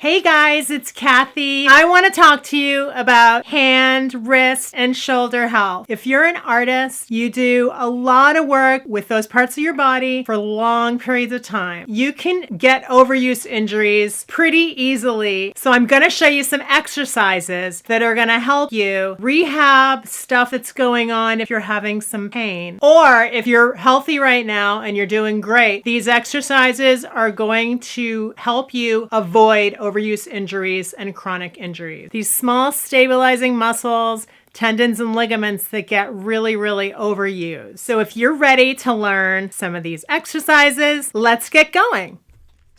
Hey guys, it's Kathy. I want to talk to you about hand, wrist, and shoulder health. If you're an artist, you do a lot of work with those parts of your body for long periods of time. You can get overuse injuries pretty easily. So I'm going to show you some exercises that are going to help you rehab stuff that's going on if you're having some pain. Or if you're healthy right now and you're doing great, these exercises are going to help you avoid overuse injuries and chronic injuries. These small stabilizing muscles, tendons, and ligaments that get really overused. So if you're ready to learn some of these exercises, let's get going.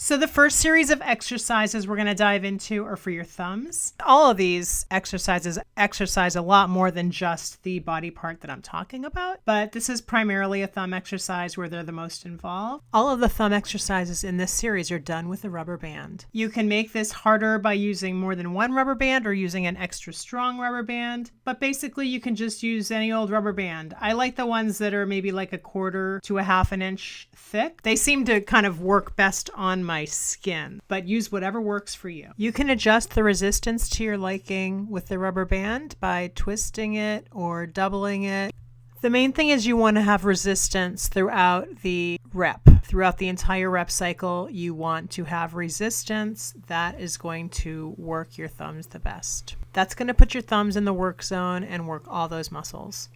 So the first series of exercises we're going to dive into are for your thumbs. All of these exercises exercise a lot more than just the body part that I'm talking about, but this is primarily a thumb exercise where they're the most involved. All of the thumb exercises in this series are done with a rubber band. You can make this harder by using more than one rubber band or using an extra strong rubber band, but basically you can just use any old rubber band. I like the ones that are maybe like 1/4 to 1/2 inch thick. They seem to kind of work best on my skin, but use whatever works for you. You can adjust the resistance to your liking with the rubber band by twisting it or doubling it. The main thing is you want to have resistance throughout the rep. Throughout the entire rep cycle, you want to have resistance. That is going to work your thumbs the best. That's going to put your thumbs in the work zone and work all those muscles.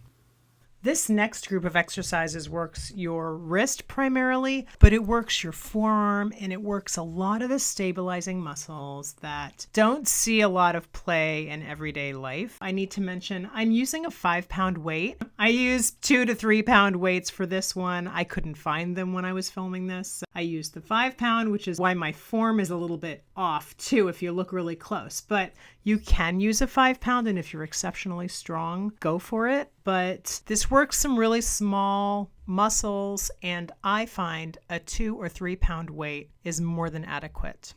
This next group of exercises works your wrist primarily, but it works your forearm and it works a lot of the stabilizing muscles that don't see a lot of play in everyday life. I need to mention I'm using a 5-pound weight. I used 2 to 3 pound weights for this one. I couldn't find them when I was filming this. I used the 5-pound, which is why my form is a little bit off too if you look really close. But you can use a 5-pound, and if you're exceptionally strong, go for it. But this works some really small muscles, and I find a 2 or 3 pound weight is more than adequate.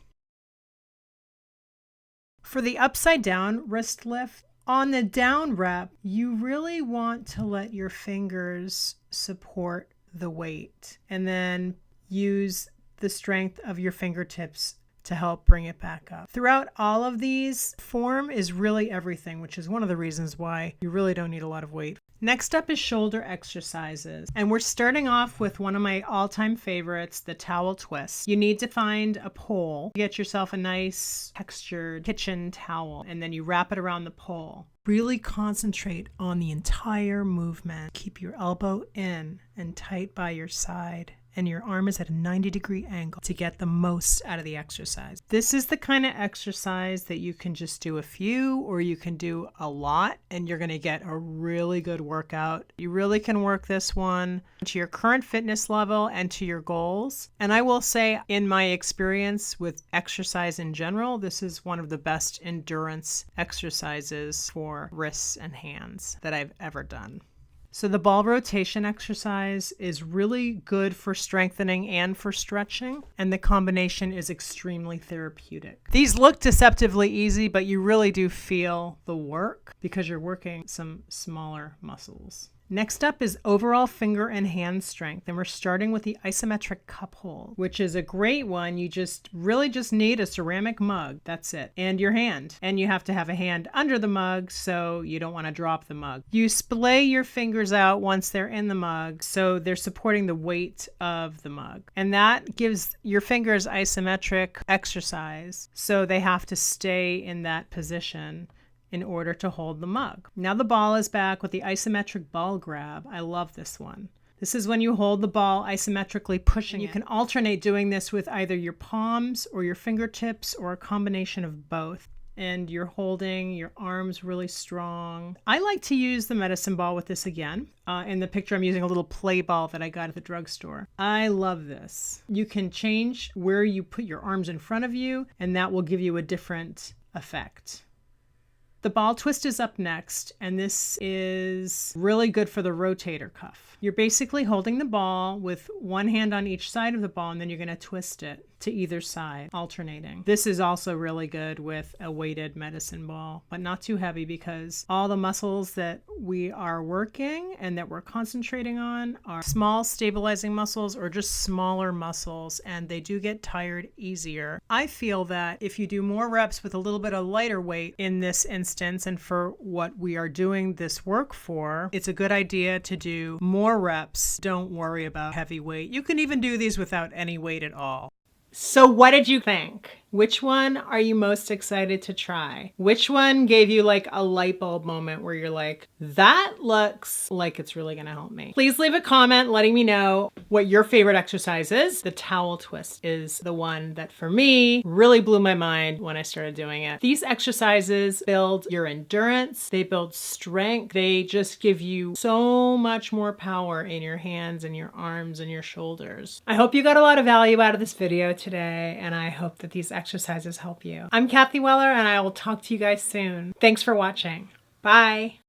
For the upside down wrist lift, on the down rep, you really want to let your fingers support the weight and then use the strength of your fingertips to help bring it back up. Throughout all of these, form is really everything, which is one of the reasons why you really don't need a lot of weight. Next up is shoulder exercises. And we're starting off with one of my all-time favorites, the towel twist. You need to find a pole. Get yourself a nice textured kitchen towel, and then you wrap it around the pole. Really concentrate on the entire movement. Keep your elbow in and tight by your side, and your arm is at a 90-degree angle to get the most out of the exercise. This is the kind of exercise that you can just do a few, or you can do a lot, and you're going to get a really good workout. You really can work this one to your current fitness level and to your goals. And I will say, in my experience with exercise in general, this is one of the best endurance exercises for wrists and hands that I've ever done. So the ball rotation exercise is really good for strengthening and for stretching, and the combination is extremely therapeutic. These look deceptively easy, but you really do feel the work because you're working some smaller muscles. Next up is overall finger and hand strength, and we're starting with the isometric cup hold, which is a great one. You really just need a ceramic mug. That's it. And your hand. And you have to have a hand under the mug, so you don't want to drop the mug. You splay your fingers out once they're in the mug, so they're supporting the weight of the mug. And that gives your fingers isometric exercise, so they have to stay in that position in order to hold the mug. Now the ball is back with the isometric ball grab. I love this one. This is when you hold the ball isometrically pushing it. You can alternate doing this with either your palms or your fingertips or a combination of both. And you're holding your arms really strong. I like to use the medicine ball with this again. In the picture, I'm using a little play ball that I got at the drugstore. I love this. You can change where you put your arms in front of you, and that will give you a different effect. The ball twist is up next, and this is really good for the rotator cuff. You're basically holding the ball with one hand on each side of the ball, and then you're going to twist it to either side, alternating. This is also really good with a weighted medicine ball, but not too heavy, because all the muscles that we are working and that we're concentrating on are small stabilizing muscles or just smaller muscles, and they do get tired easier. I feel that if you do more reps with a little bit of lighter weight in this instance, and for what we are doing this work for, it's a good idea to do more reps. Don't worry about heavy weight. You can even do these without any weight at all. So what did you think? Which one are you most excited to try? Which one gave you like a light bulb moment where you're like, that looks like it's really gonna help me? Please leave a comment letting me know what your favorite exercise is. The towel twist is the one that for me really blew my mind when I started doing it. These exercises build your endurance, they build strength, they just give you so much more power in your hands and your arms and your shoulders. I hope you got a lot of value out of this video today, and I hope that these exercises help you. I'm Kathy Weller, and I will talk to you guys soon. Thanks for watching. Bye.